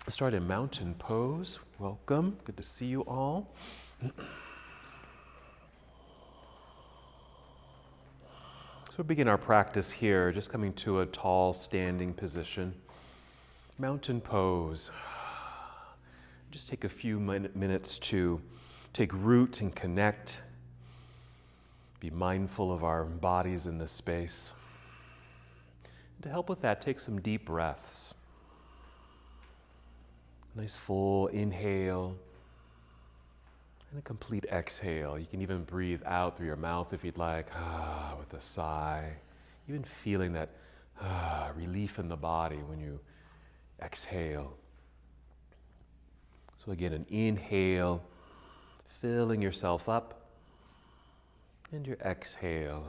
Start in mountain pose. Welcome. Good to see you all. So we'll begin our practice here, just coming to a tall standing position. Mountain pose. Just take a few minutes to take root and connect. Be mindful of our bodies in this space. And to help with that, take some deep breaths. Nice full inhale and a complete exhale. You can even breathe out through your mouth if you'd like, with a sigh. Even feeling that relief in the body when you exhale. So again, an inhale, filling yourself up, and your exhale,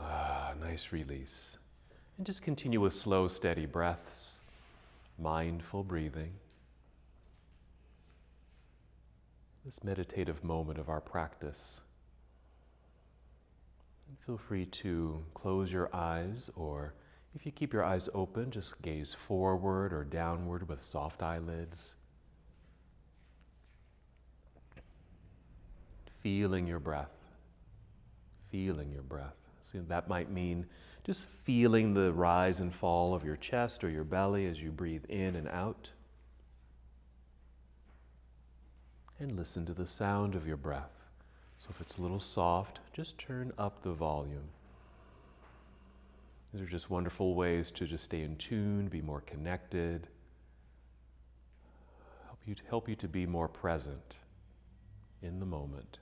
nice release. And just continue with slow, steady breaths, mindful breathing. This meditative moment of our practice. And feel free to close your eyes, or if you keep your eyes open, just gaze forward or downward with soft eyelids. Feeling your breath. Feeling your breath. So that might mean just feeling the rise and fall of your chest or your belly as you breathe in and out. And listen to the sound of your breath. So if it's a little soft, just turn up the volume. These are just wonderful ways to just stay in tune, be more connected, help you to be more present in the moment.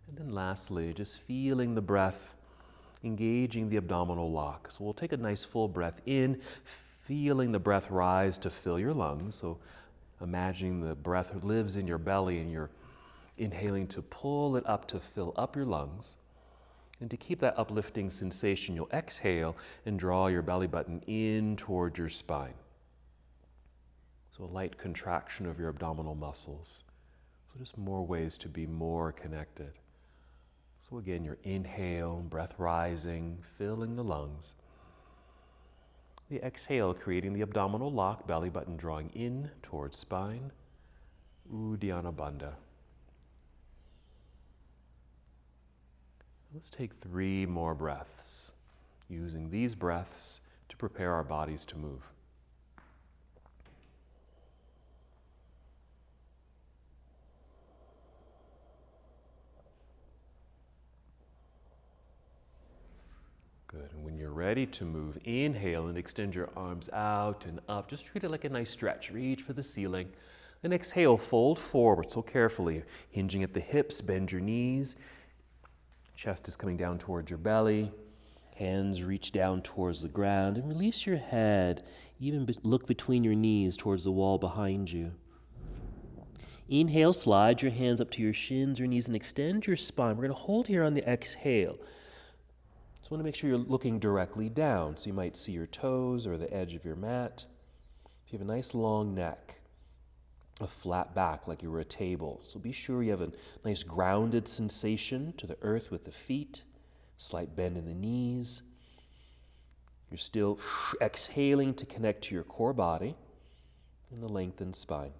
And then lastly, just feeling the breath, engaging the abdominal lock. So we'll take a nice full breath in, feeling the breath rise to fill your lungs. So imagining the breath lives in your belly and you're inhaling to pull it up to fill up your lungs. And to keep that uplifting sensation, you'll exhale and draw your belly button in toward your spine. So a light contraction of your abdominal muscles. So just more ways to be more connected. So again, your inhale, breath rising, filling the lungs. The exhale, creating the abdominal lock, belly button drawing in towards spine. Uddiyana Bandha. Let's take 3 more breaths, using these breaths to prepare our bodies to move. Good. And when you're ready to move, inhale and extend your arms out and up. Just treat it like a nice stretch. Reach for the ceiling. And exhale, fold forward so carefully. Hinging at the hips, bend your knees. Chest is coming down towards your belly. Hands reach down towards the ground. And release your head. Even look between your knees towards the wall behind you. Inhale, slide your hands up to your shins or knees and extend your spine. We're going to hold here on the exhale. So I want to make sure you're looking directly down. So you might see your toes or the edge of your mat. So you have a nice long neck, a flat back like you were a table. So be sure you have a nice grounded sensation to the earth with the feet, slight bend in the knees. You're still exhaling to connect to your core body and the lengthened spine.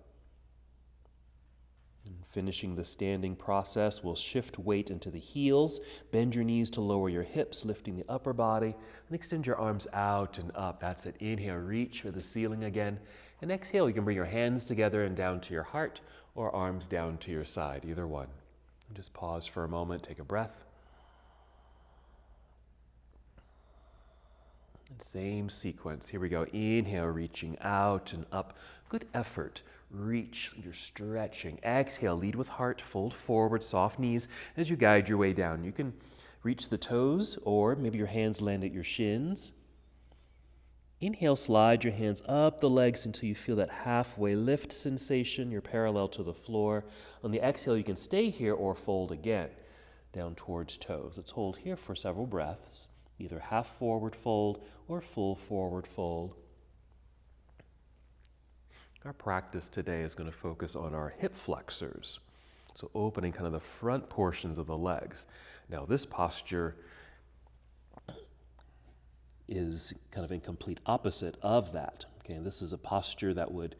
And finishing the standing process, we'll shift weight into the heels, bend your knees to lower your hips, lifting the upper body, and extend your arms out and up. That's it. Inhale, reach for the ceiling again. And exhale, you can bring your hands together and down to your heart, or arms down to your side, either one. And just pause for a moment, take a breath. And same sequence. Here we go. Inhale, reaching out and up. Good effort. Reach, you're stretching. Exhale, lead with heart, fold forward, soft knees as you guide your way down. You can reach the toes, or maybe your hands land at your shins. Inhale, slide your hands up the legs until you feel that halfway lift sensation. You're parallel to the floor. On the exhale, you can stay here or fold again, down towards toes. Let's hold here for several breaths, either half forward fold or full forward fold. Our practice today is going to focus on our hip flexors. So opening kind of the front portions of the legs. Now this posture is kind of in complete opposite of that. Okay, this is a posture that would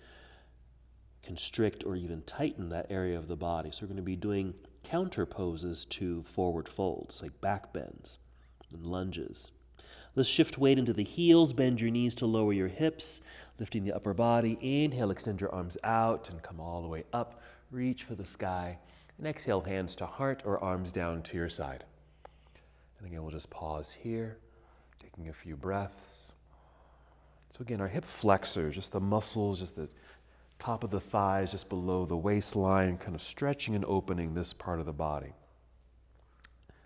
constrict or even tighten that area of the body. So we're going to be doing counter poses to forward folds, like back bends and lunges. Let's shift weight into the heels. Bend your knees to lower your hips, lifting the upper body. Inhale, extend your arms out and come all the way up. Reach for the sky. And exhale, hands to heart or arms down to your side. And again, we'll just pause here, taking a few breaths. So again, our hip flexors, just the muscles, just the top of the thighs, just below the waistline, kind of stretching and opening this part of the body.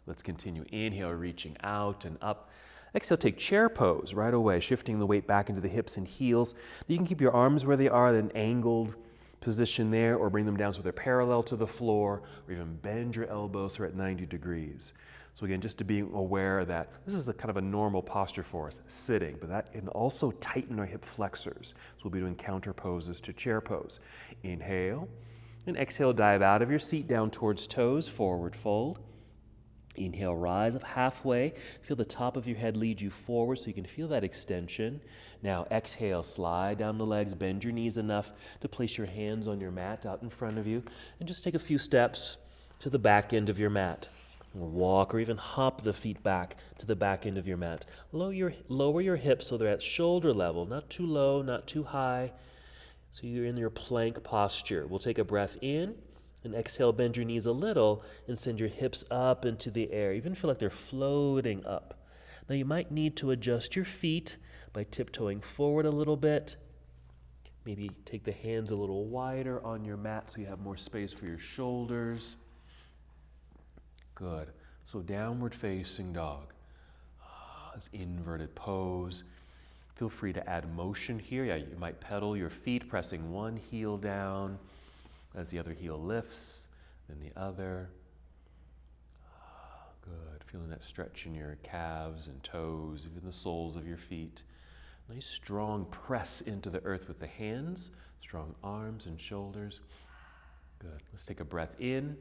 Let's continue. Inhale, reaching out and up. Exhale, take chair pose right away, shifting the weight back into the hips and heels. You can keep your arms where they are, then angled position there, or bring them down so they're parallel to the floor, or even bend your elbows so they're at 90 degrees. So again, just to be aware that this is a kind of a normal posture for us, sitting, but that can also tighten our hip flexors. So we'll be doing counter poses to chair pose. Inhale, and exhale, dive out of your seat down towards toes, forward fold. Inhale, rise up halfway. Feel the top of your head lead you forward so you can feel that extension. Now exhale, slide down the legs, bend your knees enough to place your hands on your mat out in front of you, and just take a few steps to the back end of your mat. Walk or even hop the feet back to the back end of your mat. Lower your hips so they're at shoulder level, not too low, not too high. So you're in your plank posture. We'll take a breath in and exhale, bend your knees a little and send your hips up into the air. Even feel like they're floating up. Now you might need to adjust your feet by tiptoeing forward a little bit. Maybe take the hands a little wider on your mat so you have more space for your shoulders. Good. So downward facing dog. This inverted pose. Feel free to add motion here. Yeah, you might pedal your feet, pressing one heel down as the other heel lifts, then the other. Good. Feeling that stretch in your calves and toes, even the soles of your feet. Nice strong press into the earth with the hands, strong arms and shoulders. Good. Let's take a breath in.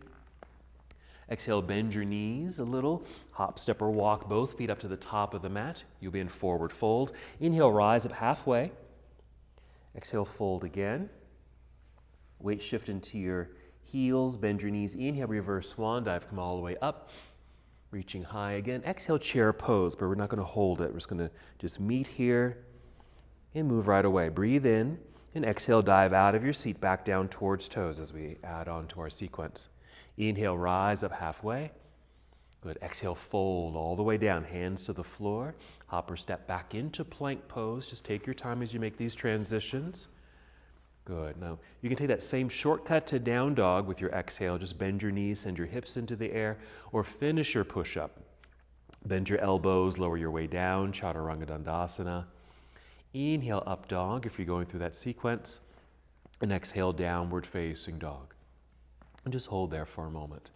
Exhale, bend your knees a little. Hop, step, or walk both feet up to the top of the mat. You'll be in forward fold. Inhale, rise up halfway. Exhale, fold again. Weight shift into your heels. Bend your knees. Inhale, reverse swan dive. Come all the way up. Reaching high again. Exhale, chair pose, but we're not going to hold it. We're just going to meet here and move right away. Breathe in and exhale, dive out of your seat back down towards toes as we add on to our sequence. Inhale, rise up halfway. Good. Exhale, fold all the way down, hands to the floor. Hop or step back into plank pose. Just take your time as you make these transitions. Good. Now, you can take that same shortcut to down dog with your exhale. Just bend your knees, send your hips into the air, or finish your push-up. Bend your elbows, lower your way down, Chaturanga Dandasana. Inhale, up dog if you're going through that sequence. And exhale, downward facing dog. And just hold there for a moment.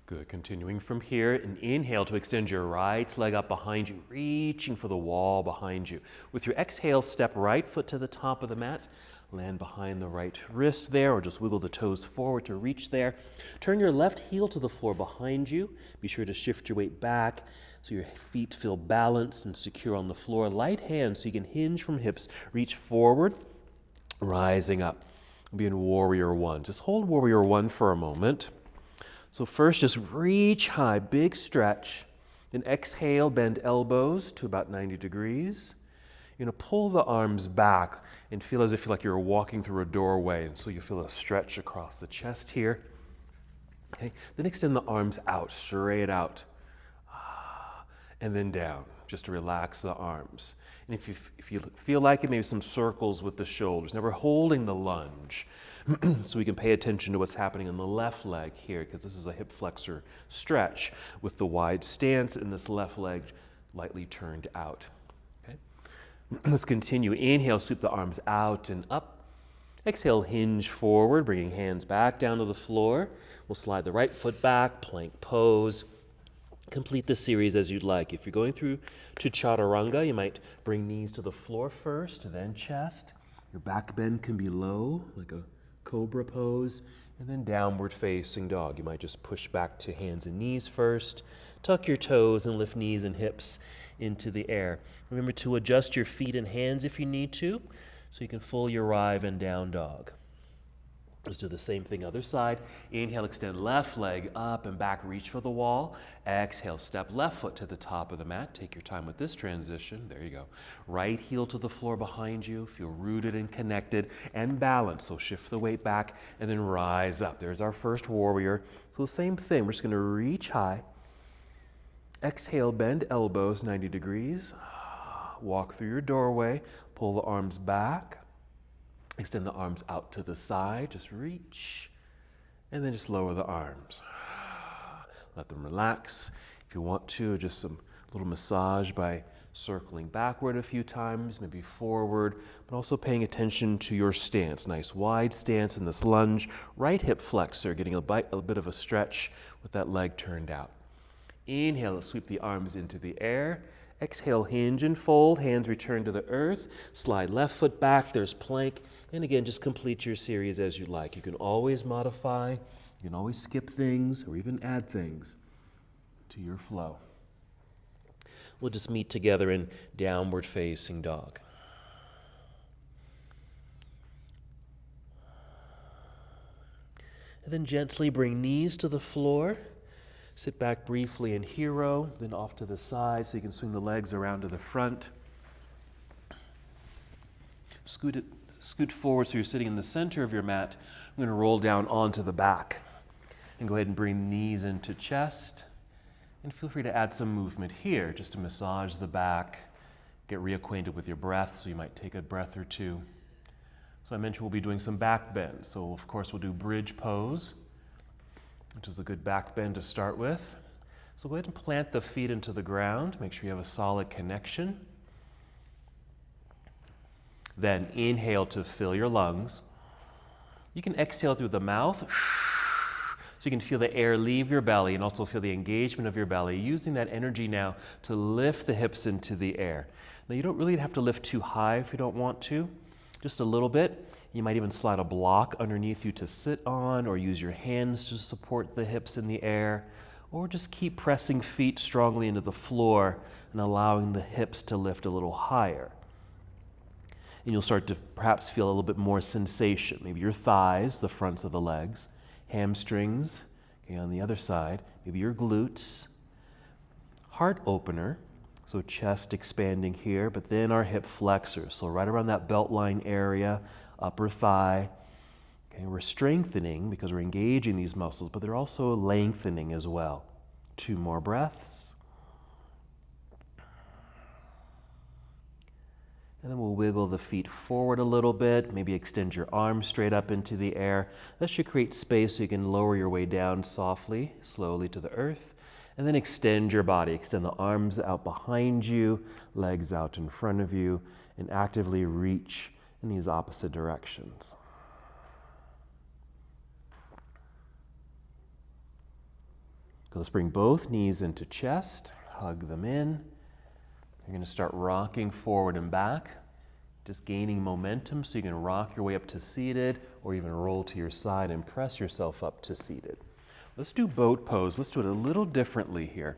Good. Continuing from here, and inhale to extend your right leg up behind you, reaching for the wall behind you. With your exhale, step right foot to the top of the mat. Land behind the right wrist there, or just wiggle the toes forward to reach there. Turn your left heel to the floor behind you. Be sure to shift your weight back so your feet feel balanced and secure on the floor. Light hands so you can hinge from hips. Reach forward, rising up. Be in warrior one. Just hold warrior one for a moment. So first, just reach high, big stretch. Then exhale, bend elbows to about 90 degrees. You're going to pull the arms back and feel as if you're walking through a doorway. And so you feel a stretch across the chest here. Okay. Then extend the arms out, straight out. And then down, just to relax the arms. And if you feel like it, maybe some circles with the shoulders. Now we're holding the lunge. So we can pay attention to what's happening on the left leg here, because this is a hip flexor stretch with the wide stance and this left leg lightly turned out. Okay. Let's continue. Inhale, sweep the arms out and up. Exhale, hinge forward, bringing hands back down to the floor. We'll slide the right foot back, plank pose. Complete the series as you'd like. If you're going through to Chaturanga, you might bring knees to the floor first, then chest. Your back bend can be low, like a cobra pose, and then downward facing dog. You might just push back to hands and knees first, Tuck your toes and lift knees and hips into the air. Remember to adjust your feet and hands if you need to, so you can fully arrive in down dog. Let's do the same thing other side. Inhale, extend left leg up and back, reach for the wall. Exhale, step left foot to the top of the mat. Take your time with this transition. There you go. Right heel to the floor behind you. Feel rooted and connected and balanced. So shift the weight back and then rise up. There's our first warrior. So the same thing. We're just going to reach high. Exhale, bend elbows 90 degrees. Walk through your doorway. Pull the arms back. Extend the arms out to the side, just reach, and then just lower the arms. Let them relax. If you want to, just some little massage by circling backward a few times, maybe forward, but also paying attention to your stance. Nice wide stance in this lunge. Right hip flexor, getting a bit of a stretch with that leg turned out. Inhale, sweep the arms into the air. Exhale, hinge and fold, hands return to the earth. Slide left foot back, there's plank. And again, just complete your series as you like. You can always modify, you can always skip things or even add things to your flow. We'll just meet together in downward facing dog. And then gently bring knees to the floor. Sit back briefly in hero, then off to the side so you can swing the legs around to the front. Scoot forward so you're sitting in the center of your mat. I'm going to roll down onto the back. And go ahead and bring knees into chest. And feel free to add some movement here just to massage the back, get reacquainted with your breath, so you might take a breath or two. So I mentioned we'll be doing some back bends. So of course we'll do bridge pose, which is a good back bend to start with. So go ahead and plant the feet into the ground. Make sure you have a solid connection. Then inhale to fill your lungs. You can exhale through the mouth, so you can feel the air leave your belly and also feel the engagement of your belly, using that energy now to lift the hips into the air. Now you don't really have to lift too high if you don't want to, just a little bit. You might even slide a block underneath you to sit on, or use your hands to support the hips in the air, or just keep pressing feet strongly into the floor and allowing the hips to lift a little higher. And you'll start to perhaps feel a little bit more sensation. Maybe your thighs, the fronts of the legs, hamstrings, okay, on the other side, maybe your glutes, heart opener, so chest expanding here, but then our hip flexors, so right around that belt line area, upper thigh. Okay, we're strengthening because we're engaging these muscles, but they're also lengthening as well. 2 more breaths. And then we'll wiggle the feet forward a little bit, maybe extend your arms straight up into the air. That should create space so you can lower your way down softly, slowly to the earth. And then extend your body. Extend the arms out behind you, legs out in front of you, and actively reach in these opposite directions. Let's bring both knees into chest, hug them in. You're going to start rocking forward and back, just gaining momentum so you can rock your way up to seated, or even roll to your side and press yourself up to seated. Let's do boat pose. Let's do it a little differently here.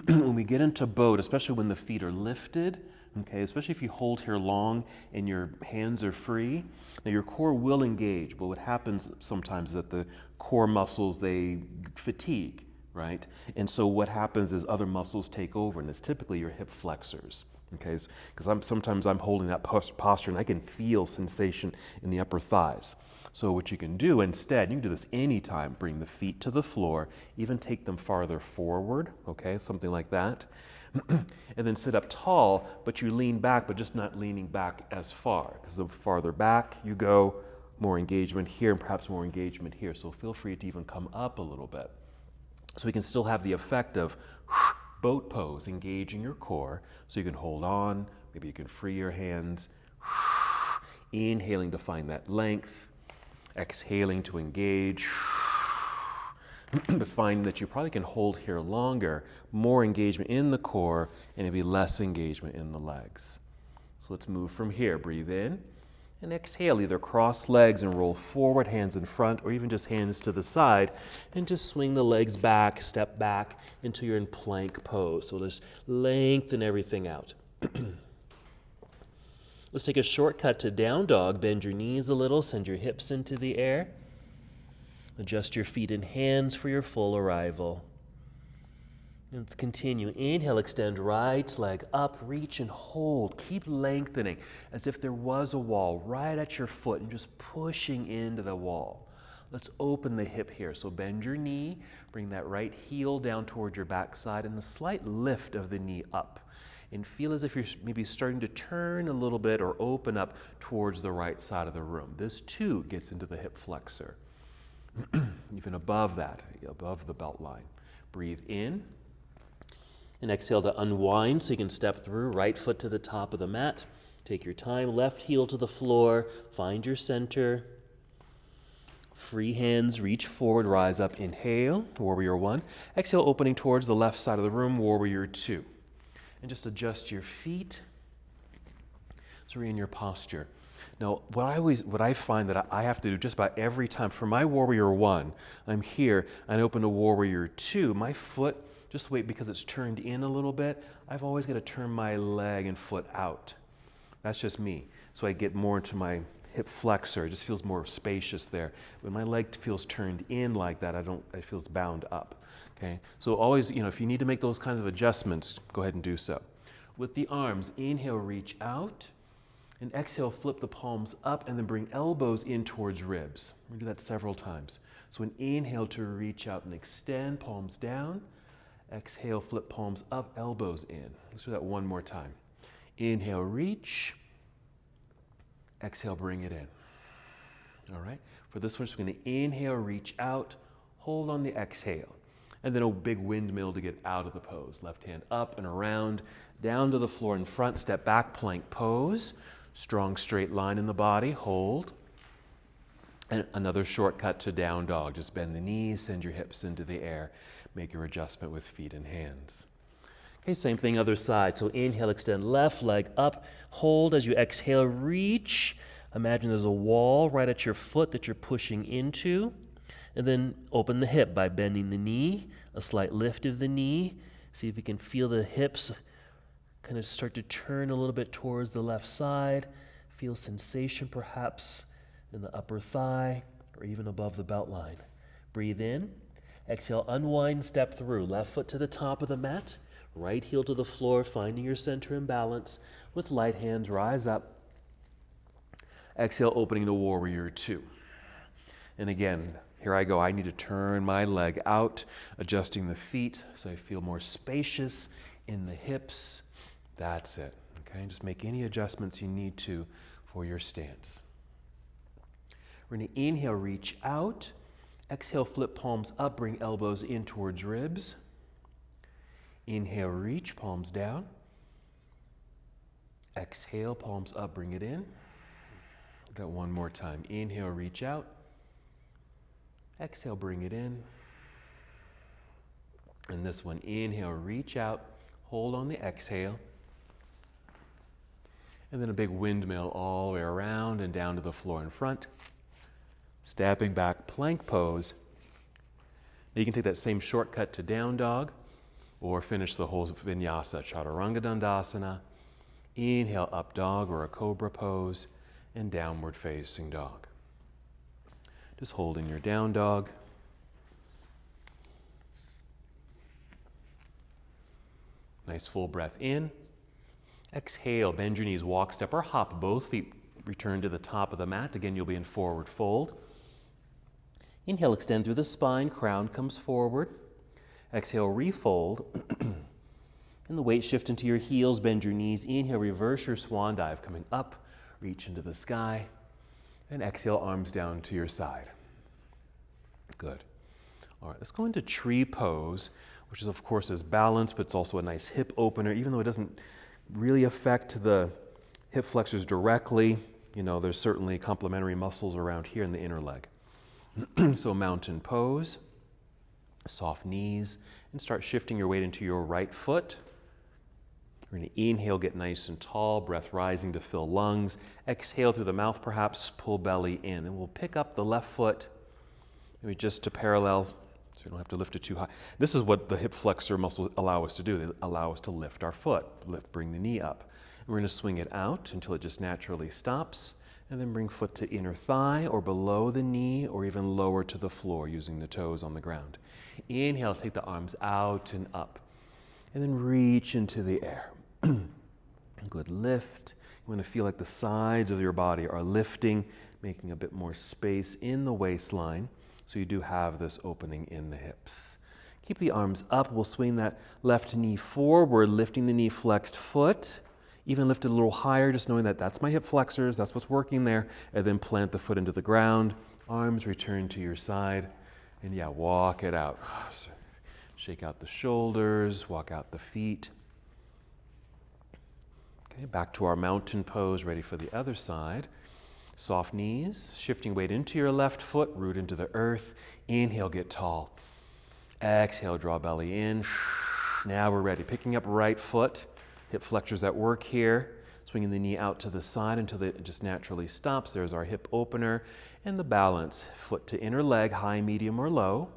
When we get into boat, especially when the feet are lifted, okay, especially if you hold here long and your hands are free, now your core will engage, but what happens sometimes is that the core muscles, they fatigue, right? And so what happens is other muscles take over, and it's typically your hip flexors, okay? Because sometimes I'm holding that posture and I can feel sensation in the upper thighs. So what you can do instead, you can do this anytime, bring the feet to the floor, even take them farther forward, okay, something like that. And then sit up tall, but you lean back, but just not leaning back as far, because the farther back you go, more engagement here and perhaps more engagement here. So feel free to even come up a little bit. So we can still have the effect of boat pose, engaging your core, so you can hold on, maybe you can free your hands, inhaling to find that length, exhaling to engage, but find that you probably can hold here longer, more engagement in the core, and maybe less engagement in the legs. So let's move from here. Breathe in And exhale, either cross legs and roll forward, hands in front, or even just hands to the side, and just swing the legs back, step back until you're in plank pose. So just lengthen everything out. Let's take a shortcut to down dog. Bend your knees a little, send your hips into the air. Adjust your feet and hands for your full arrival. Let's continue. Inhale, extend right leg up, reach and hold. Keep lengthening as if there was a wall right at your foot and just pushing into the wall. Let's open the hip here. So bend your knee, bring that right heel down toward your backside and a slight lift of the knee up. And feel as if you're maybe starting to turn a little bit or open up towards the right side of the room. This too gets into the hip flexor. Even above that, above the belt line. Breathe in. And exhale to unwind so you can step through. Right foot to the top of the mat. Take your time. Left heel to the floor. Find your center. Free hands. Reach forward. Rise up. Inhale. Warrior one. Exhale, opening towards the left side of the room. Warrior two. And just adjust your feet. So we're in your posture. Now, what I find that I have to do just about every time, for my warrior one, I'm here, and I open to warrior two, my foot, just wait because it's turned in a little bit, I've always got to turn my leg and foot out. That's just me. So I get more into my hip flexor. It just feels more spacious there. When my leg feels turned in like that, it feels bound up. Okay? So always, if you need to make those kinds of adjustments, go ahead and do so. With the arms, inhale, reach out. And exhale, flip the palms up and then bring elbows in towards ribs. We're going to do that several times. So an inhale to reach out and extend, palms down. Exhale, flip palms up, elbows in. Let's do that one more time. Inhale, reach. Exhale, bring it in. All right? For this one, we're going to inhale, reach out, hold on the exhale. And then a big windmill to get out of the pose. Left hand up and around, down to the floor in front, step back, plank pose. Strong straight line in the body, hold. And another shortcut to down dog. Just bend the knees, send your hips into the air. Make your adjustment with feet and hands. Okay, same thing, other side. So inhale, extend left leg up. Hold as you exhale, reach. Imagine there's a wall right at your foot that you're pushing into. And then open the hip by bending the knee, a slight lift of the knee. See if you can feel the hips kind of start to turn a little bit towards the left side. Feel sensation perhaps in the upper thigh or even above the belt line. Breathe in. Exhale, unwind, step through. Left foot to the top of the mat. Right heel to the floor, finding your center and balance. With light hands, rise up. Exhale, opening to warrior two. And again, here I go. I need to turn my leg out, adjusting the feet so I feel more spacious in the hips. That's it. Okay, just make any adjustments you need to for your stance. We're going to inhale, reach out. Exhale, flip palms up, bring elbows in towards ribs. Inhale, reach, palms down. Exhale, palms up, bring it in. Got one more time. Inhale, reach out. Exhale, bring it in. And this one, inhale, reach out. Hold on the exhale. And then a big windmill all the way around and down to the floor in front. Stepping back, plank pose. Now you can take that same shortcut to down dog or finish the whole vinyasa, chaturanga dandasana. Inhale, up dog or a cobra pose and downward facing dog. Just holding your down dog. Nice full breath in. Exhale, bend your knees, walk, step, or hop. Both feet return to the top of the mat. Again, you'll be in forward fold. Inhale, extend through the spine, crown comes forward. Exhale, refold. And the weight shift into your heels, bend your knees. Inhale, reverse your swan dive, coming up, reach into the sky. And exhale, arms down to your side. Good. All right, let's go into tree pose, which is, of course, is balance, but it's also a nice hip opener, even though it doesn't really affect the hip flexors directly. There's certainly complementary muscles around here in the inner leg. So mountain pose, soft knees, and start shifting your weight into your right foot. We're going to inhale, get nice and tall, breath rising to fill lungs. Exhale through the mouth, perhaps pull belly in. And we'll pick up the left foot, maybe just to parallel, so you don't have to lift it too high. This is what the hip flexor muscles allow us to do. They allow us to lift our foot, bring the knee up. And we're going to swing it out until it just naturally stops, and then bring foot to inner thigh or below the knee or even lower to the floor using the toes on the ground. Inhale, take the arms out and up, and then reach into the air. Good lift. You want to feel like the sides of your body are lifting, making a bit more space in the waistline, so you do have this opening in the hips. Keep the arms up. We'll swing that left knee forward, lifting the knee flexed foot. Even lift it a little higher, just knowing that that's my hip flexors, that's what's working there, and then plant the foot into the ground. Arms return to your side, and yeah, walk it out. Shake out the shoulders, walk out the feet. Okay, back to our mountain pose, ready for the other side. Soft knees, shifting weight into your left foot, root into the earth. Inhale, get tall. Exhale, draw belly in. Now we're ready. Picking up right foot, hip flexors at work here. Swinging the knee out to the side until it just naturally stops. There's our hip opener and the balance. Foot to inner leg, high, medium, or low.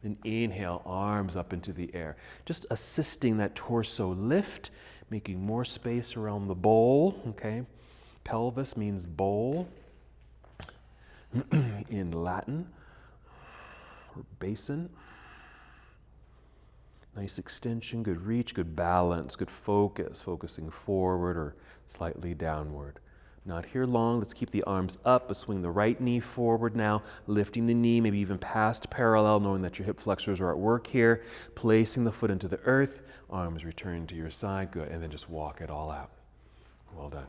Then inhale, arms up into the air. Just assisting that torso lift, making more space around the bowl, okay? Pelvis means bowl in Latin, or basin. Nice extension, good reach, good balance, good focus, focusing forward or slightly downward. Not here long. Let's keep the arms up, but swing the right knee forward now, lifting the knee, maybe even past parallel, knowing that your hip flexors are at work here. Placing the foot into the earth, arms return to your side, good, and then just walk it all out. Well done.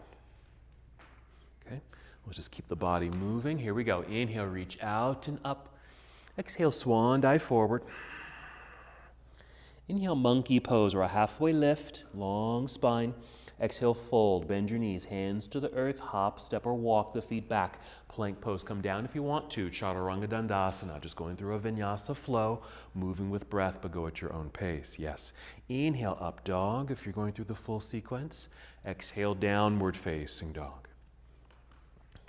Okay, we'll just keep the body moving. Here we go. Inhale, reach out and up. Exhale, swan dive forward. Inhale, monkey pose or a halfway lift, long spine. Exhale, fold, bend your knees, hands to the earth, hop, step, or walk the feet back. Plank pose, come down if you want to. Chaturanga Dandasana, just going through a vinyasa flow, moving with breath, but go at your own pace, yes. Inhale, up dog if you're going through the full sequence. Exhale, downward facing dog.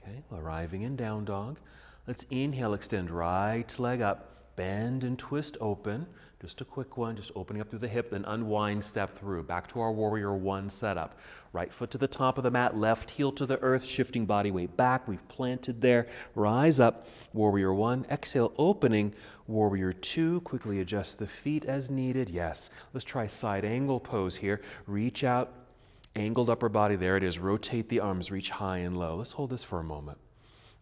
Okay, arriving in down dog. Let's inhale, extend right leg up, bend and twist open. Just a quick one, just opening up through the hip, then unwind, step through. Back to our warrior one setup. Right foot to the top of the mat, left heel to the earth, shifting body weight back. We've planted there. Rise up, warrior one. Exhale, opening, warrior two. Quickly adjust the feet as needed. Yes, let's try side angle pose here. Reach out, angled upper body. There it is. Rotate the arms, reach high and low. Let's hold this for a moment.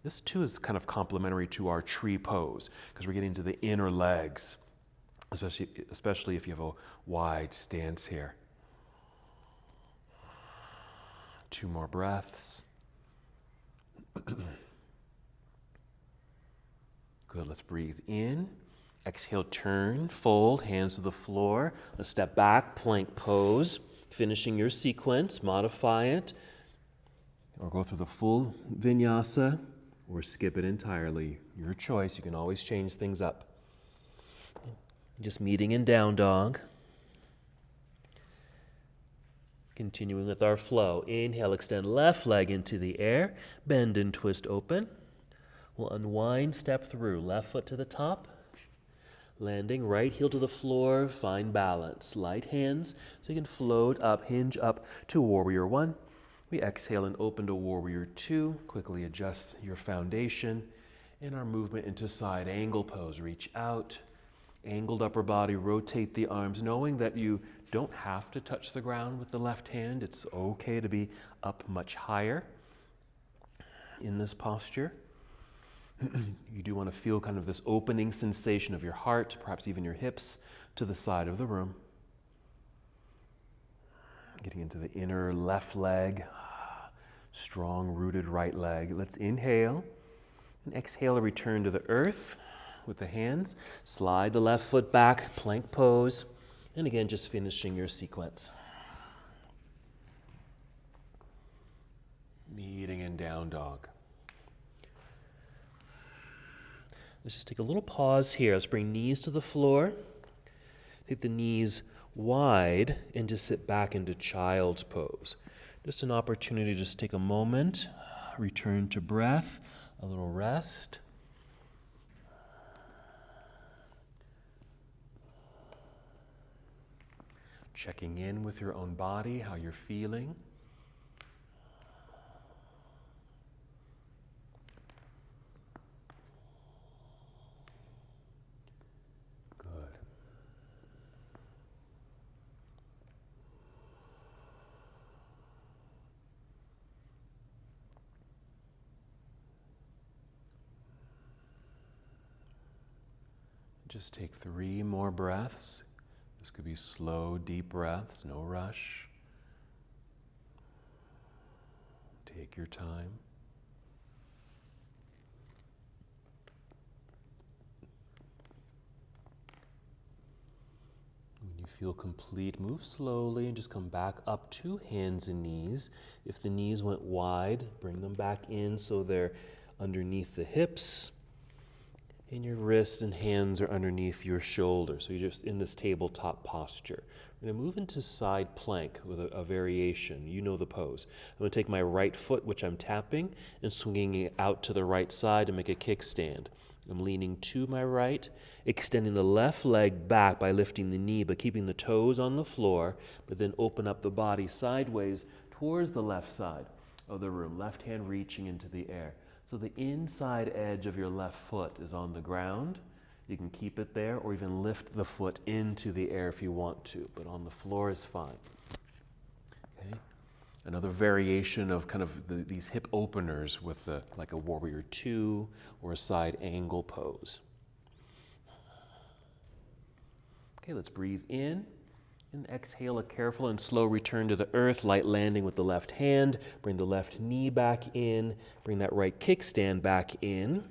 This too is kind of complementary to our tree pose because we're getting to the inner legs. Especially if you have a wide stance here. 2 more breaths. Good, let's breathe in. Exhale, turn, fold, hands to the floor. Let's step back, plank pose. Finishing your sequence, modify it. Or go through the full vinyasa, or skip it entirely. Your choice, you can always change things up. Just meeting in down dog. Continuing with our flow. Inhale, extend left leg into the air. Bend and twist open. We'll unwind, step through. Left foot to the top. Landing, right heel to the floor. Find balance. Light hands so you can float up, hinge up to warrior one. We exhale and open to warrior two. Quickly adjust your foundation. In our movement into side angle pose. Reach out. Angled upper body, rotate the arms, knowing that you don't have to touch the ground with the left hand. It's okay to be up much higher in this posture. You do want to feel kind of this opening sensation of your heart, perhaps even your hips, to the side of the room. Getting into the inner left leg, strong rooted right leg. Let's inhale and exhale, return to the earth. With the hands, slide the left foot back, plank pose, and again, just finishing your sequence. Meeting in down dog. Let's just take a little pause here. Let's bring knees to the floor. Take the knees wide and just sit back into child's pose. Just an opportunity to just take a moment, return to breath, a little rest. Checking in with your own body, how you're feeling. Good. Just take 3 more breaths. This could be slow, deep breaths, no rush. Take your time. When you feel complete, move slowly and just come back up to hands and knees. If the knees went wide, bring them back in so they're underneath the hips. And your wrists and hands are underneath your shoulders. So you're just in this tabletop posture. We're going to move into side plank with a variation. You know the pose. I'm going to take my right foot, which I'm tapping, and swinging it out to the right side to make a kickstand. I'm leaning to my right, extending the left leg back by lifting the knee, but keeping the toes on the floor, but then open up the body sideways towards the left side of the room. Left hand reaching into the air. So the inside edge of your left foot is on the ground. You can keep it there or even lift the foot into the air if you want to, but on the floor is fine. Okay. Another variation of kind of these hip openers with like a warrior 2 or a side angle pose. Okay, let's breathe in. And exhale, a careful and slow return to the earth, light landing with the left hand. Bring the left knee back in. Bring that right kickstand back in.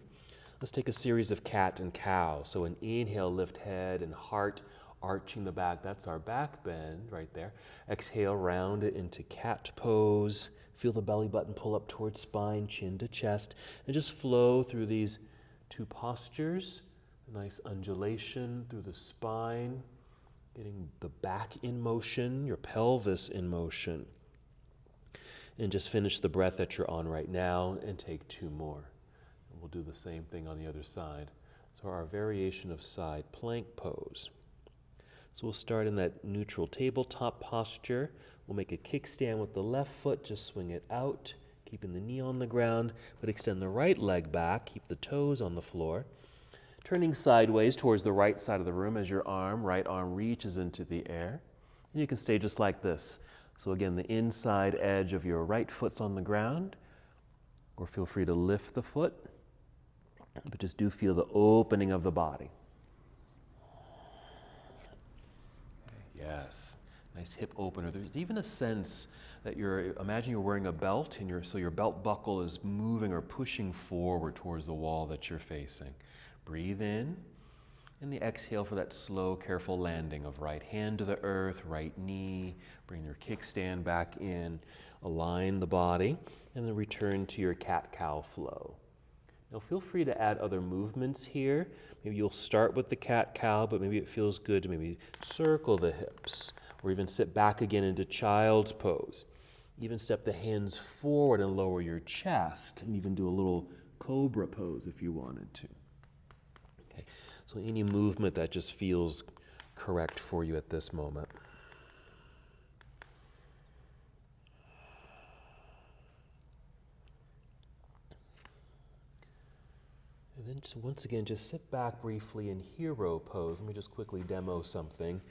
Let's take a series of cat and cow. So an inhale, lift head and heart, arching the back. That's our back bend right there. Exhale, round it into cat pose. Feel the belly button pull up towards spine, chin to chest. And just flow through these 2 postures. A nice undulation through the spine. Getting the back in motion, your pelvis in motion. And just finish the breath that you're on right now and take 2 more. And we'll do the same thing on the other side. So our variation of side plank pose. So we'll start in that neutral tabletop posture. We'll make a kickstand with the left foot, just swing it out, keeping the knee on the ground, but extend the right leg back, keep the toes on the floor. Turning sideways towards the right side of the room as your right arm reaches into the air. And you can stay just like this. So again, the inside edge of your right foot's on the ground, or feel free to lift the foot, but just do feel the opening of the body. Yes, nice hip opener. There's even a sense that imagine you're wearing a belt, and so your belt buckle is moving or pushing forward towards the wall that you're facing. Breathe in, and the exhale for that slow, careful landing of right hand to the earth, right knee, bring your kickstand back in, align the body, and then return to your cat-cow flow. Now feel free to add other movements here. Maybe you'll start with the cat-cow, but maybe it feels good to maybe circle the hips, or even sit back again into child's pose. Even step the hands forward and lower your chest, and even do a little cobra pose if you wanted to. So any movement that just feels correct for you at this moment. And then once again, just sit back briefly in hero pose. Let me just quickly demo something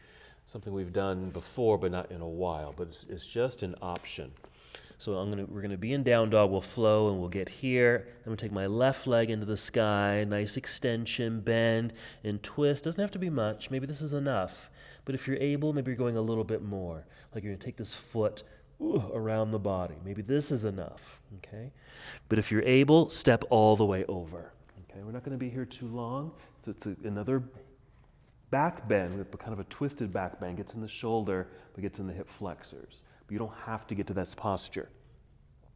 we've done before, but not in a while, but it's just an option. So we're gonna be in down dog, we'll flow and we'll get here. I'm gonna take my left leg into the sky, nice extension, bend, and twist. Doesn't have to be much, maybe this is enough. But if you're able, maybe you're going a little bit more. Like you're gonna take this foot around the body. Maybe this is enough, okay? But if you're able, step all the way over, okay? We're not gonna be here too long. So it's another back bend, with kind of a twisted back bend, gets in the shoulder, but gets in the hip flexors. But you don't have to get to this posture,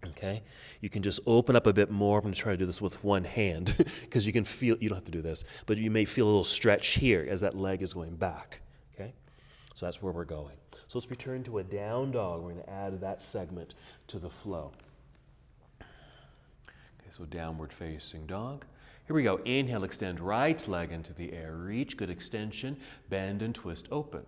okay? You can just open up a bit more. I'm gonna try to do this with one hand because you can feel, you don't have to do this, but you may feel a little stretch here as that leg is going back, okay? So that's where we're going. So let's return to a down dog. We're going to add that segment to the flow. Okay, so downward facing dog. Here we go. Inhale, extend right leg into the air. Reach, good extension. Bend and twist open.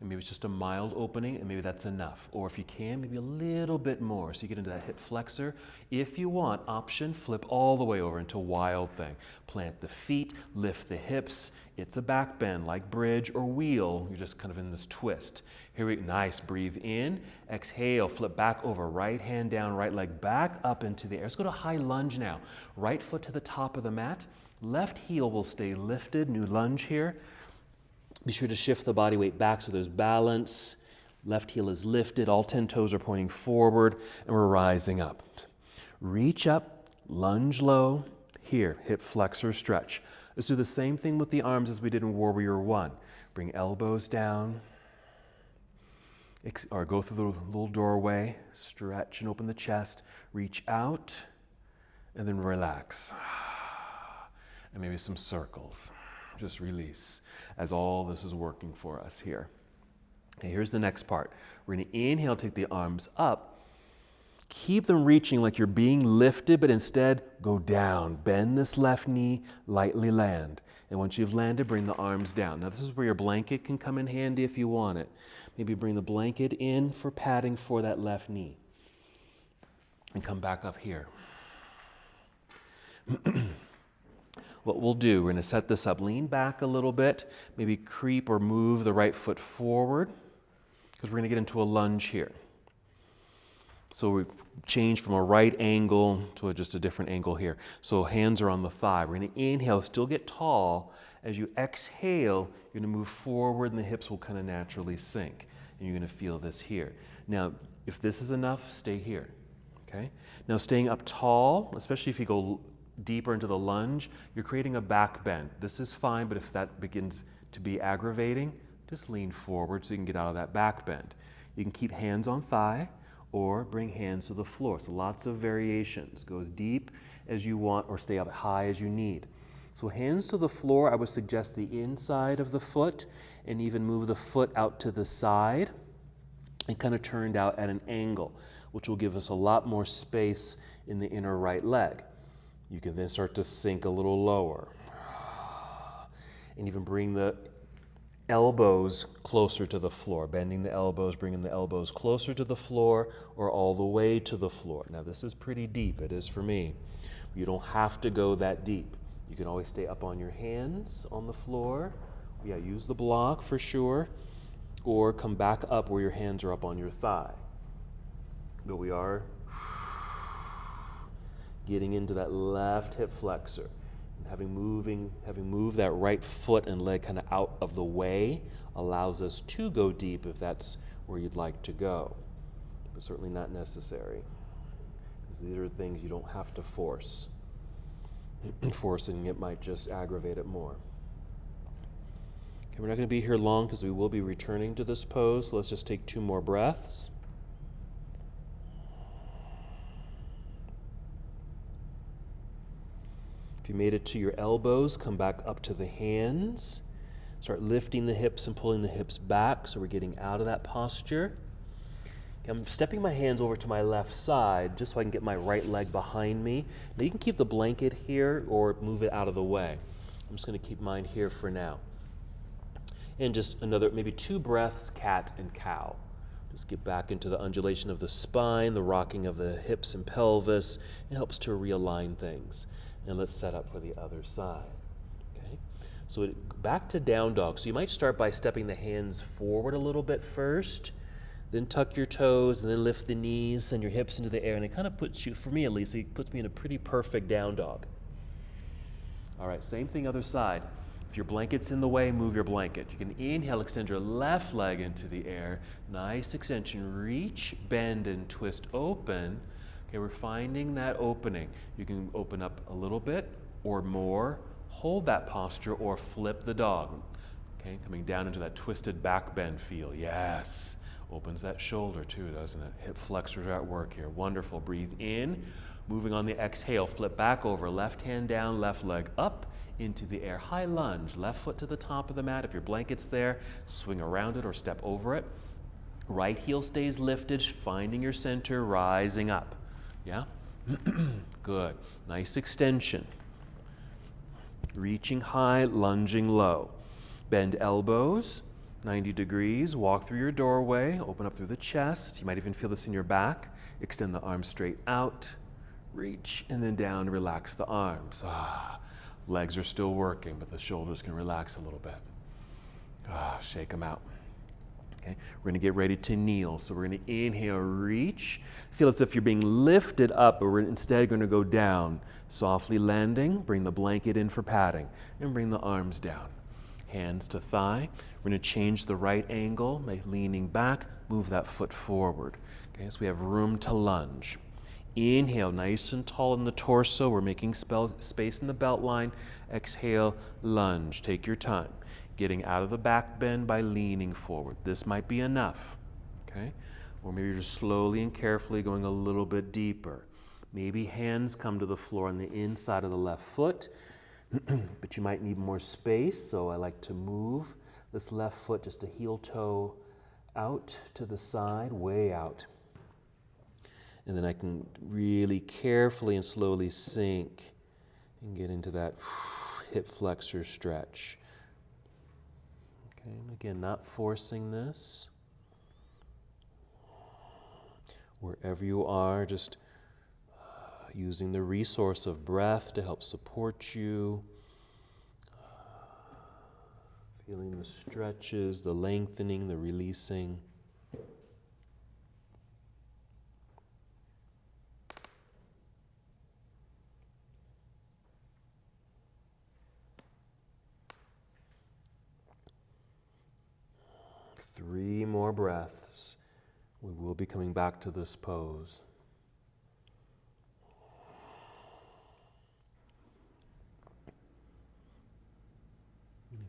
And maybe it's just a mild opening, and maybe that's enough. Or if you can, maybe a little bit more. So you get into that hip flexor. If you want, option, flip all the way over into wild thing. Plant the feet, lift the hips. It's a back bend like bridge or wheel. You're just kind of in this twist. Here we go. Nice. Breathe in. Exhale. Flip back over. Right hand down, right leg back up into the air. Let's go to high lunge now. Right foot to the top of the mat. Left heel will stay lifted. New lunge here. Be sure to shift the body weight back so there's balance. Left heel is lifted, all 10 toes are pointing forward, and we're rising up. Reach up, lunge low. Here, hip flexor stretch. Let's do the same thing with the arms as we did in Warrior One. Bring elbows down, or go through the little doorway, stretch and open the chest, reach out, and then relax. And maybe some circles. Just release as all this is working for us here. Okay, here's the next part. We're going to inhale, take the arms up. Keep them reaching like you're being lifted, but instead go down. Bend this left knee, lightly land. And once you've landed, bring the arms down. Now this is where your blanket can come in handy if you want it. Maybe bring the blanket in for padding for that left knee. And come back up here. What we'll do, we're going to set this up. Lean back a little bit, maybe creep or move the right foot forward, because we're going to get into a lunge here. So we change from a right angle to just a different angle here. So hands are on the thigh. We're going to inhale, still get tall. As you exhale, you're going to move forward and the hips will kind of naturally sink. And you're going to feel this here. Now, if this is enough, stay here. Okay? Now staying up tall, especially if you go deeper into the lunge, you're creating a back bend. This is fine, but if that begins to be aggravating, just lean forward so you can get out of that back bend. You can keep hands on thigh or bring hands to the floor. So lots of variations. Go as deep as you want or stay up high as you need. So hands to the floor, I would suggest the inside of the foot and even move the foot out to the side and kind of turned out at an angle, which will give us a lot more space in the inner right leg. You can then start to sink a little lower. And even bring the elbows closer to the floor. Bending the elbows, bringing the elbows closer to the floor or all the way to the floor. Now this is pretty deep, it is for me. You don't have to go that deep. You can always stay up on your hands on the floor. Yeah, use the block for sure. Or come back up where your hands are up on your thigh. But we are getting into that left hip flexor. And having moved that right foot and leg kind of out of the way allows us to go deep if that's where you'd like to go. But certainly not necessary. Because these are things you don't have to force. Forcing it might just aggravate it more. Okay, we're not going to be here long because we will be returning to this pose. So let's just take 2 more breaths. If you made it to your elbows, come back up to the hands. Start lifting the hips and pulling the hips back so we're getting out of that posture. Okay, I'm stepping my hands over to my left side just so I can get my right leg behind me. Now you can keep the blanket here or move it out of the way. I'm just going to keep mine here for now. And just another, maybe 2 breaths, cat and cow. Just get back into the undulation of the spine, the rocking of the hips and pelvis. It helps to realign things. And let's set up for the other side. Okay? So back to down dog. So you might start by stepping the hands forward a little bit first, then tuck your toes, and then lift the knees, send your hips into the air, and it kind of puts you, for me at least, it puts me in a pretty perfect down dog. All right, same thing other side. If your blanket's in the way, move your blanket. You can inhale, extend your left leg into the air. Nice extension. Reach, bend, and twist open. Okay, we're finding that opening. You can open up a little bit or more. Hold that posture or flip the dog. Okay, coming down into that twisted back bend feel. Yes. Opens that shoulder too, doesn't it? Hip flexors are at work here. Wonderful. Breathe in. Moving on the exhale, flip back over. Left hand down, left leg up. into the air. High lunge, left foot to the top of the mat. If your blanket's there, swing around it or step over it. Right heel stays lifted, finding your center, rising up. Yeah? Good. Nice extension. Reaching high, lunging low. Bend elbows, 90 degrees. Walk through your doorway, open up through the chest. You might even feel this in your back. Extend the arms straight out. Reach, and then down, relax the arms. Legs are still working, but the shoulders can relax a little bit. Shake them out. Okay, we're going to get ready to kneel. So we're going to inhale, reach. Feel as if you're being lifted up, but we're instead going to go down. Softly landing, bring the blanket in for padding, and bring the arms down. Hands to thigh. We're going to change the right angle by leaning back, move that foot forward. Okay, so we have room to lunge. Inhale, nice and tall in the torso. We're making space in the belt line. Exhale, lunge. Take your time. Getting out of the back bend by leaning forward. This might be enough, okay? Or maybe you're just slowly and carefully going a little bit deeper. Maybe hands come to the floor on the inside of the left foot, but you might need more space, so I like to move this left foot just a heel toe out to the side, way out. And then I can really carefully and slowly sink and get into that hip flexor stretch. Okay, again, not forcing this. Wherever you are, just using the resource of breath to help support you. Feeling the stretches, the lengthening, the releasing. Three more breaths. We will be coming back to this pose.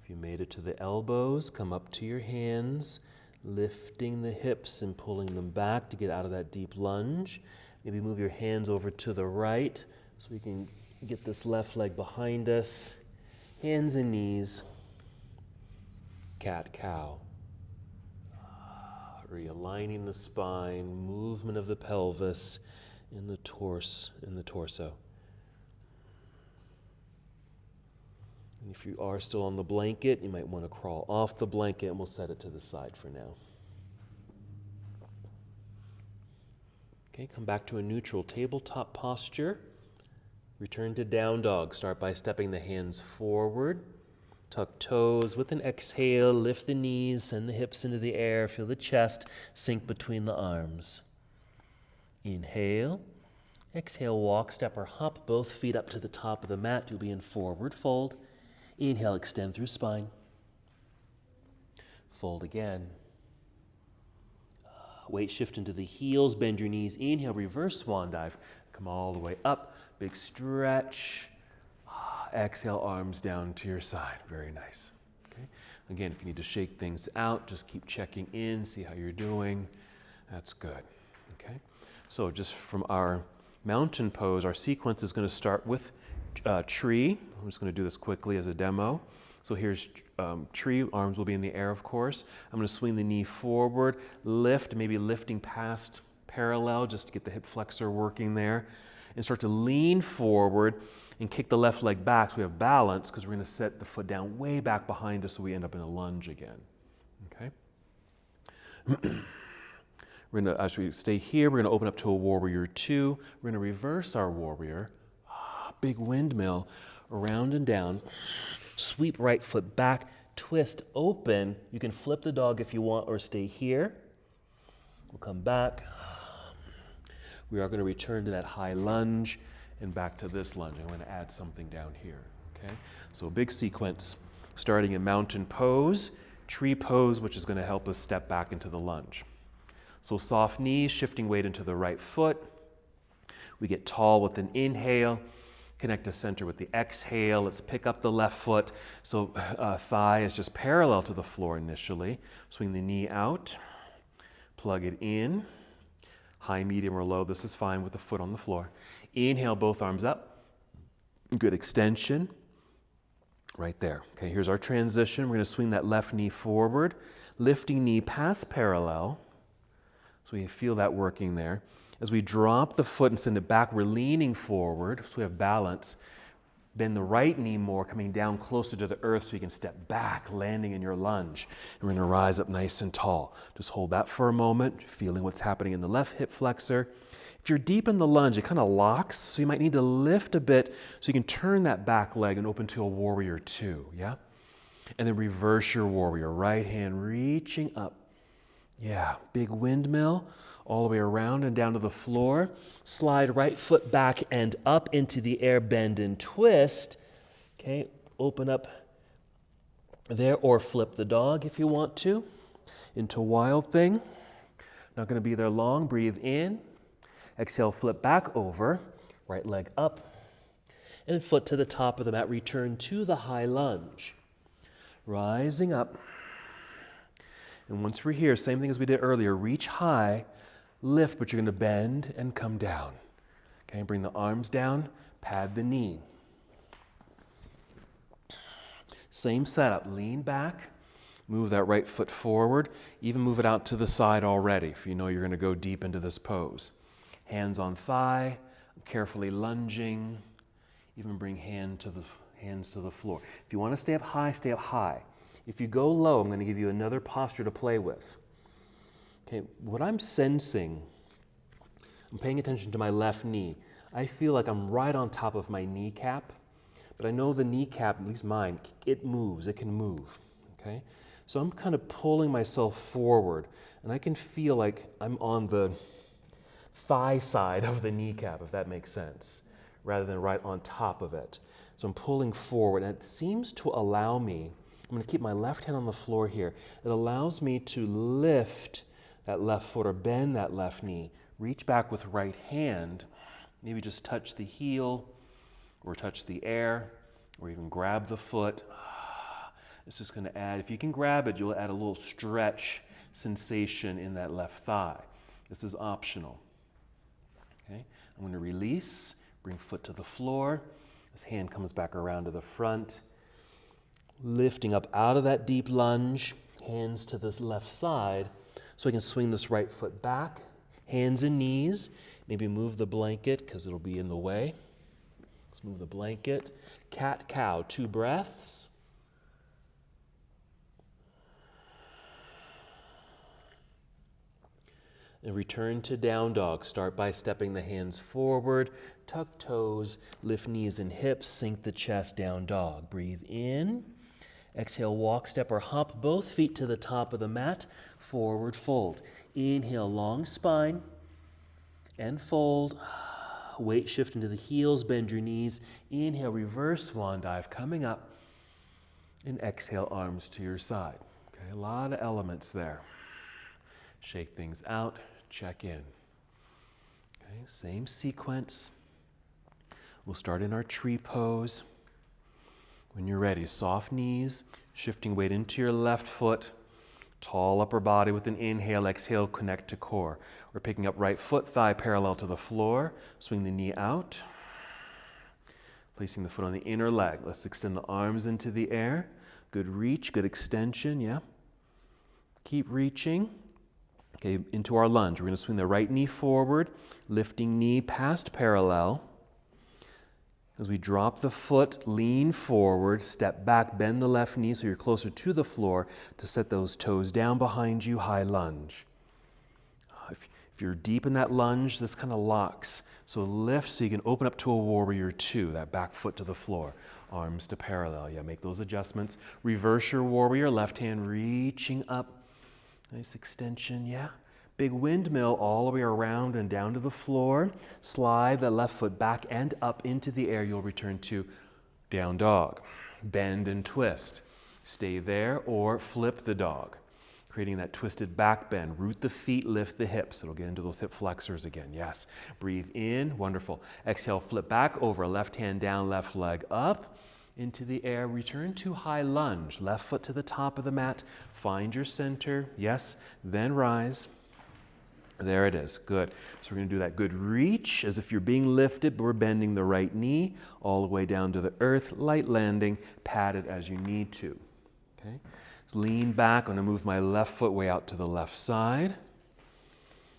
If you made it to the elbows, come up to your hands, lifting the hips and pulling them back to get out of that deep lunge. Maybe move your hands over to the right so we can get this left leg behind us. Hands and knees. Cat-cow. Realigning the spine, movement of the pelvis in the torso. And if you are still on the blanket, you might want to crawl off the blanket, and we'll set it to the side for now. Okay, come back to a neutral tabletop posture. Return to down dog. Start by stepping the hands forward. Tuck toes. With an exhale, lift the knees, send the hips into the air. Feel the chest sink between the arms. Inhale. Exhale, walk, step, or hop both feet up to the top of the mat. You'll be in forward fold. Inhale, extend through spine. Fold again. Weight shift into the heels, bend your knees. Inhale, reverse swan dive. Come all the way up. Big stretch. Exhale, arms down to your side. Very nice. Okay. Again, if you need to shake things out, just keep checking in, see how you're doing. That's good. Okay. So just from our mountain pose, our sequence is going to start with tree. I'm just going to do this quickly as a demo. So here's tree. Arms will be in the air, of course. I'm going to swing the knee forward, lift, maybe lifting past parallel just to get the hip flexor working there, and start to lean forward and kick the left leg back so we have balance, because we're going to set the foot down way back behind us so we end up in a lunge again. Okay? We're going to, as we stay here, we're going to open up to a warrior two. We're going to reverse our warrior. Big windmill, around and down. Sweep right foot back, twist open. You can flip the dog if you want or stay here. We'll come back. We are going to return to that high lunge and back to this lunge. I'm going to add something down here, okay? So a big sequence, starting in mountain pose, tree pose, which is going to help us step back into the lunge. So soft knees, shifting weight into the right foot. We get tall with an inhale, connect to center with the exhale. Let's pick up the left foot. So thigh is just parallel to the floor initially. Swing the knee out, plug it in. High, medium, or low, this is fine with the foot on the floor. Inhale, both arms up. Good extension. Right there. Okay, here's our transition. We're going to swing that left knee forward, lifting knee past parallel. So we feel that working there. As we drop the foot and send it back, we're leaning forward, so we have balance. Bend the right knee more, coming down closer to the earth so you can step back, landing in your lunge. And we're going to rise up nice and tall. Just hold that for a moment, feeling what's happening in the left hip flexor. If you're deep in the lunge, it kind of locks, so you might need to lift a bit so you can turn that back leg and open to a warrior two, yeah? And then reverse your warrior, right hand reaching up. Yeah, big windmill all the way around and down to the floor. Slide right foot back and up into the air, bend and twist. Okay, open up there or flip the dog if you want to into wild thing. Not going to be there long. Breathe in. Exhale, flip back over. Right leg up. And foot to the top of the mat. Return to the high lunge. Rising up. And once we're here, same thing as we did earlier, reach high, lift, but you're going to bend and come down. Okay, bring the arms down, pad the knee. Same setup, lean back, move that right foot forward, even move it out to the side already if you know you're going to go deep into this pose. Hands on thigh, carefully lunging, even bring hands to the floor. If you want to stay up high, stay up high. If you go low, I'm going to give you another posture to play with. Okay, what I'm sensing, I'm paying attention to my left knee. I feel like I'm right on top of my kneecap, but I know the kneecap, at least mine, it moves, it can move, okay? So I'm kind of pulling myself forward, and I can feel like I'm on the thigh side of the kneecap, if that makes sense, rather than right on top of it. So I'm pulling forward, and it seems to allow me, I'm going to keep my left hand on the floor here. It allows me to lift that left foot or bend that left knee. Reach back with right hand. Maybe just touch the heel or touch the air or even grab the foot. It's just going to add, if you can grab it, you'll add a little stretch sensation in that left thigh. This is optional. Okay, I'm going to release, bring foot to the floor. This hand comes back around to the front. Lifting up out of that deep lunge, hands to this left side, so I can swing this right foot back, hands and knees. Maybe move the blanket because it'll be in the way. Let's move the blanket. Cat, cow, 2 breaths. And return to down dog. Start by stepping the hands forward, tuck toes, lift knees and hips, sink the chest, down dog. Breathe in. Exhale, walk, step, or hop both feet to the top of the mat, forward fold. Inhale, long spine, and fold. Weight shift into the heels, bend your knees. Inhale, reverse swan dive, coming up. And exhale, arms to your side. Okay, a lot of elements there. Shake things out, check in. Okay, same sequence. We'll start in our tree pose. When you're ready, soft knees, shifting weight into your left foot, tall upper body with an inhale, exhale, connect to core. We're picking up right foot, thigh parallel to the floor, swing the knee out, placing the foot on the inner leg. Let's extend the arms into the air. Good reach, good extension, yeah. Keep reaching. Okay, into our lunge. We're going to swing the right knee forward, lifting knee past parallel. As we drop the foot, lean forward, step back, bend the left knee so you're closer to the floor to set those toes down behind you, high lunge. If you're deep in that lunge, this kind of locks. So lift so you can open up to a warrior two, that back foot to the floor, arms to parallel. Yeah, make those adjustments. Reverse your warrior, left hand reaching up. Nice extension, yeah. Big windmill all the way around and down to the floor. Slide the left foot back and up into the air. You'll return to down dog. Bend and twist. Stay there or flip the dog, creating that twisted back bend. Root the feet, lift the hips. It'll get into those hip flexors again. Yes. Breathe in. Wonderful. Exhale, flip back over. Left hand down, left leg up into the air. Return to high lunge. Left foot to the top of the mat. Find your center. Yes. Then rise. There it is. Good. So we're going to do that good reach as if you're being lifted, but we're bending the right knee all the way down to the earth. Light landing, pat it as you need to. Okay. So lean back. I'm going to move my left foot way out to the left side.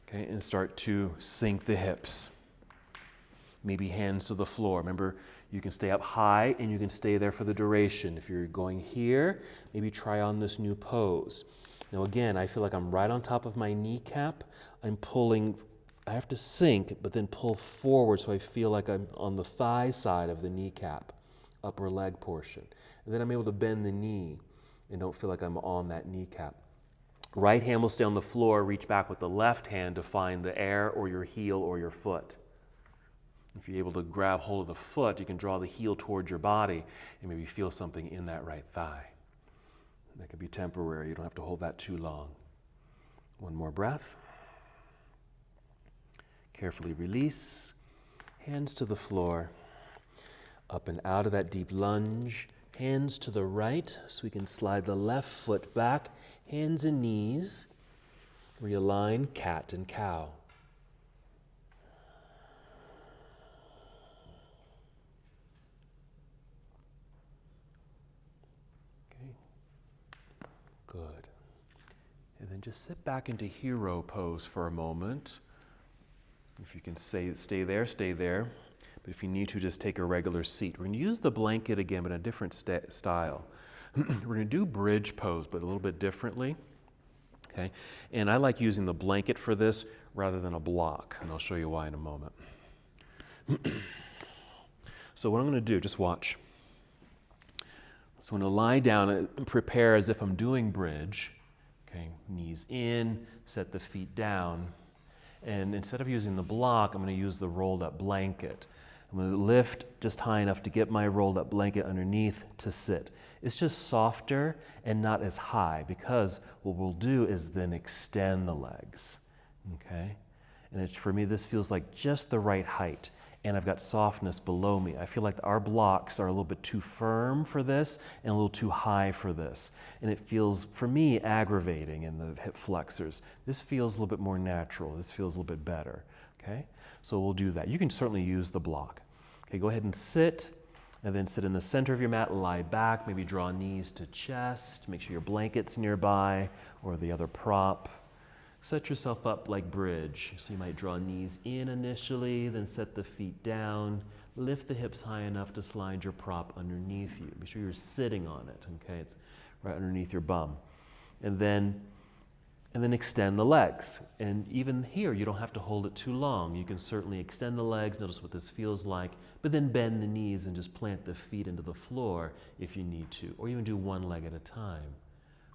Okay. And start to sink the hips. Maybe hands to the floor. Remember, you can stay up high and you can stay there for the duration. If you're going here, maybe try on this new pose. Now again, I feel like I'm right on top of my kneecap. I'm pulling, I have to sink, but then pull forward so I feel like I'm on the thigh side of the kneecap, upper leg portion. And then I'm able to bend the knee and don't feel like I'm on that kneecap. Right hand will stay on the floor, reach back with the left hand to find the air or your heel or your foot. If you're able to grab hold of the foot, you can draw the heel towards your body and maybe feel something in that right thigh. That could be temporary. You don't have to hold that too long. One more breath. Carefully release. Hands to the floor. Up and out of that deep lunge. Hands to the right so we can slide the left foot back. Hands and knees. Realign cat and cow. Good. And then just sit back into hero pose for a moment. If you can stay there, stay there. But if you need to, just take a regular seat. We're going to use the blanket again, but in a different style. We're going to do bridge pose, but a little bit differently. Okay? And I like using the blanket for this rather than a block, and I'll show you why in a moment. So what I'm going to do, just watch. So I'm going to lie down and prepare as if I'm doing bridge. Okay, knees in, set the feet down. And instead of using the block, I'm going to use the rolled up blanket. I'm going to lift just high enough to get my rolled up blanket underneath to sit. It's just softer and not as high because what we'll do is then extend the legs. Okay? And for me, this feels like just the right height. And I've got softness below me. I feel like our blocks are a little bit too firm for this and a little too high for this. And it feels, for me, aggravating in the hip flexors. This feels a little bit more natural. This feels a little bit better, okay? So we'll do that. You can certainly use the block. Okay, go ahead and sit, and then sit in the center of your mat, lie back, maybe draw knees to chest, make sure your blanket's nearby, or the other prop. Set yourself up like bridge. So you might draw knees in initially, then set the feet down. Lift the hips high enough to slide your prop underneath you. Be sure you're sitting on it, okay? It's right underneath your bum. And then extend the legs. And even here, you don't have to hold it too long. You can certainly extend the legs, notice what this feels like, but then bend the knees and just plant the feet into the floor if you need to, or even do one leg at a time.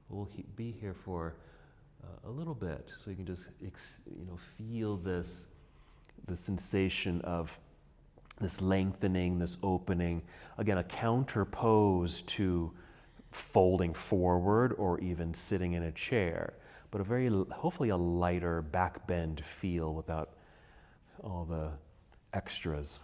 We'll be here for a little bit, so you can just feel the sensation of this lengthening, this opening. Again, a counter pose to folding forward or even sitting in a chair, but hopefully a lighter back bend feel without all the extras.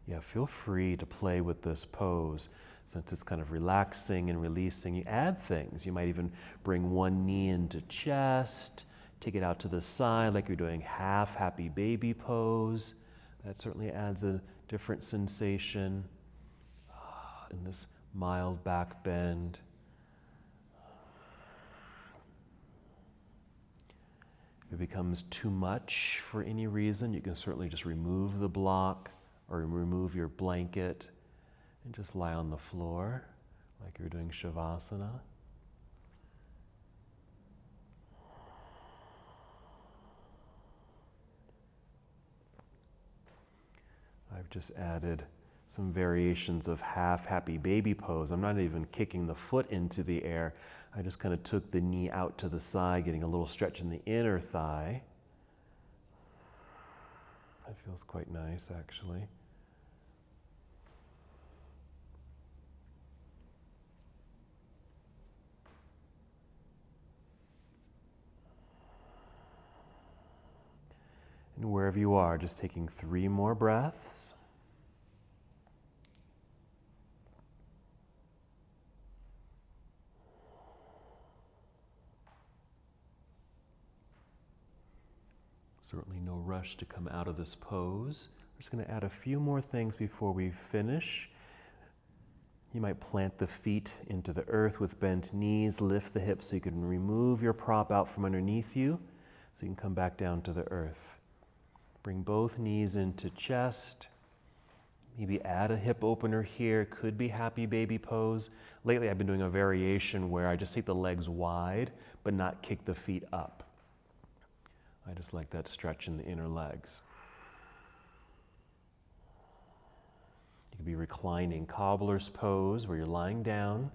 Yeah, feel free to play with this pose since it's kind of relaxing and releasing. You add things. You might even bring one knee into chest, take it out to the side like you're doing half happy baby pose. That certainly adds a different sensation in this mild back bend. If it becomes too much for any reason, you can certainly just remove the block or remove your blanket and just lie on the floor like you're doing Shavasana. I've just added some variations of half happy baby pose. I'm not even kicking the foot into the air. I just kind of took the knee out to the side, getting a little stretch in the inner thigh. That feels quite nice, actually. And wherever you are, just taking 3 more breaths. Certainly no rush to come out of this pose. We're just going to add a few more things before we finish. You might plant the feet into the earth with bent knees, lift the hips so you can remove your prop out from underneath you so you can come back down to the earth. Bring both knees into chest. Maybe add a hip opener here. Could be happy baby pose. Lately I've been doing a variation where I just take the legs wide but not kick the feet up. I just like that stretch in the inner legs. You could be reclining cobbler's pose where you're lying down,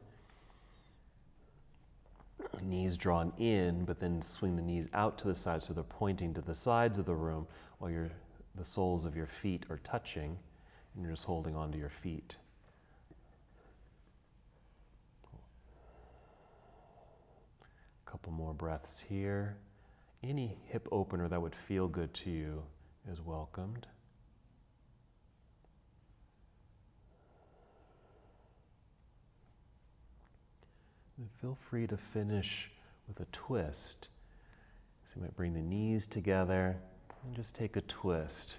knees drawn in, but then swing the knees out to the side so they're pointing to the sides of the room while the soles of your feet are touching and you're just holding onto your feet. A couple more breaths here. Any hip opener that would feel good to you is welcomed. And feel free to finish with a twist. So you might bring the knees together and just take a twist.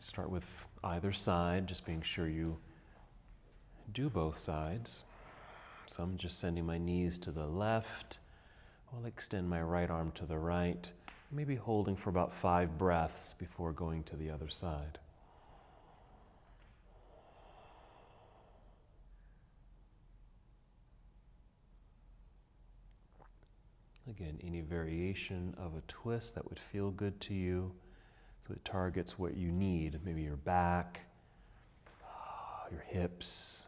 Start with either side, just being sure you do both sides. So I'm just sending my knees to the left. I'll extend my right arm to the right, maybe holding for about 5 breaths before going to the other side. Again, any variation of a twist that would feel good to you, so it targets what you need, maybe your back, your hips,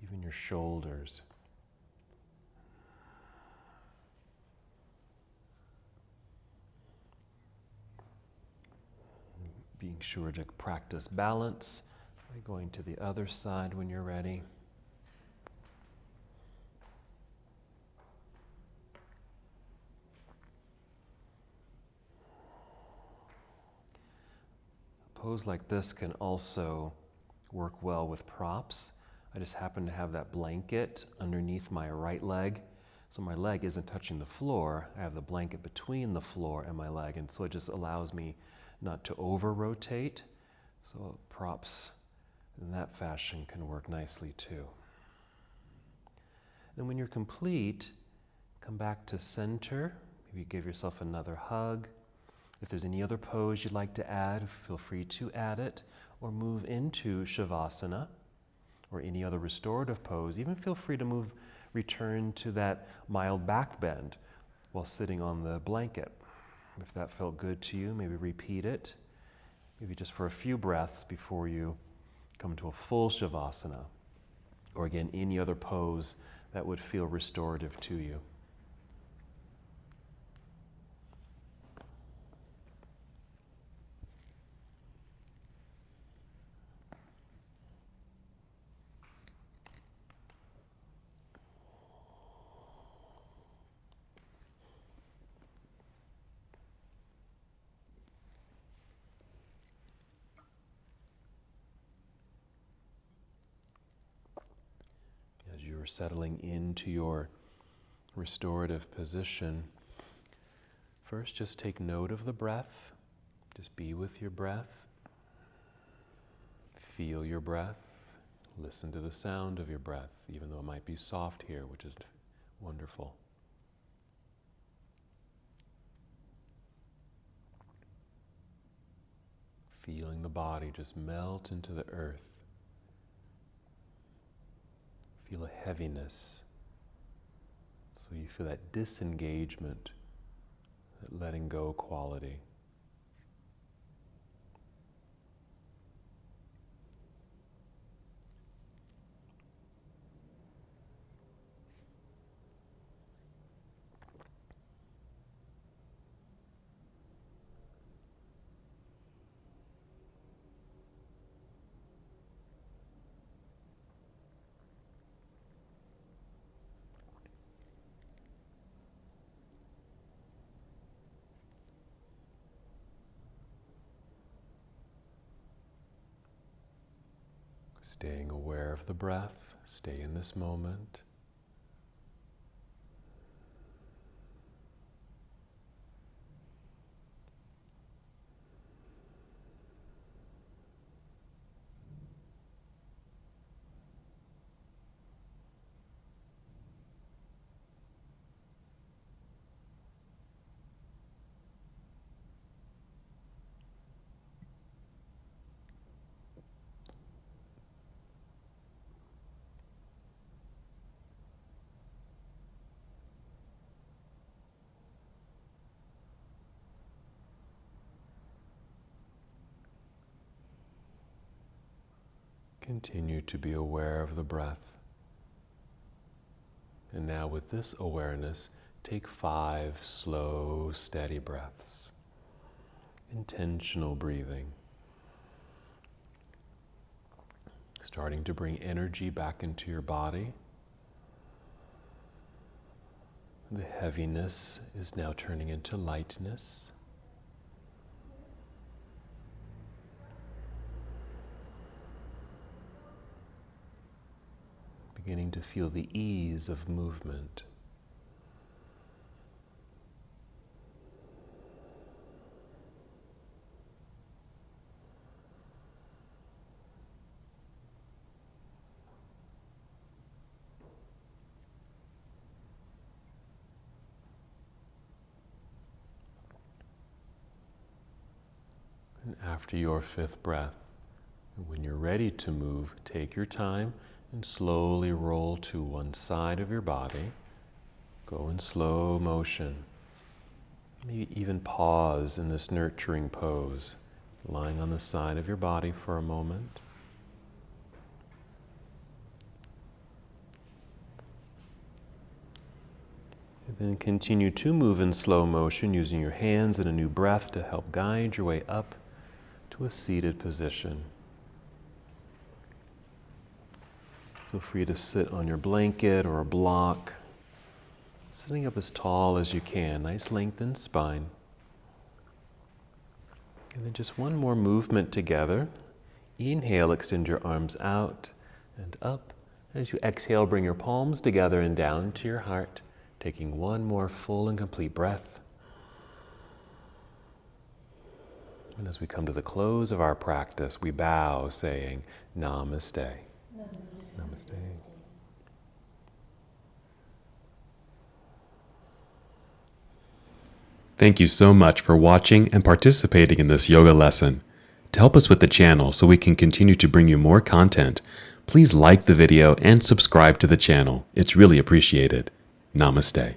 even your shoulders. Being sure to practice balance by going to the other side when you're ready. A pose like this can also work well with props. I just happen to have that blanket underneath my right leg, so my leg isn't touching the floor. I have the blanket between the floor and my leg, and so it just allows me not to over-rotate. So props in that fashion can work nicely too. Then when you're complete, come back to center. Maybe give yourself another hug. If there's any other pose you'd like to add, feel free to add it, or move into Shavasana or any other restorative pose. Even feel free to return to that mild back bend while sitting on the blanket. If that felt good to you, maybe repeat it, maybe just for a few breaths before you come to a full Shavasana, or again, any other pose that would feel restorative to you. As you're settling into your restorative position, first just take note of the breath. Just be with your breath. Feel your breath. Listen to the sound of your breath, even though it might be soft here, which is wonderful. Feeling the body just melt into the earth. Feel a heaviness. So you feel that disengagement, that letting go quality. Staying aware of the breath, stay in this moment. Continue to be aware of the breath. And now with this awareness, take 5 slow, steady breaths. Intentional breathing. Starting to bring energy back into your body. The heaviness is now turning into lightness. Beginning to feel the ease of movement. And after your 5th breath, when you're ready to move, take your time and slowly roll to one side of your body. Go in slow motion. Maybe even pause in this nurturing pose, lying on the side of your body for a moment. And then continue to move in slow motion using your hands and a new breath to help guide your way up to a seated position. Feel free to sit on your blanket or a block, sitting up as tall as you can, nice lengthened spine. And then just one more movement together. Inhale, extend your arms out and up. As you exhale, bring your palms together and down to your heart, taking one more full and complete breath. And as we come to the close of our practice, we bow, saying, Namaste. Namaste. Thank you so much for watching and participating in this yoga lesson. To help us with the channel so we can continue to bring you more content, please like the video and subscribe to the channel. It's really appreciated. Namaste.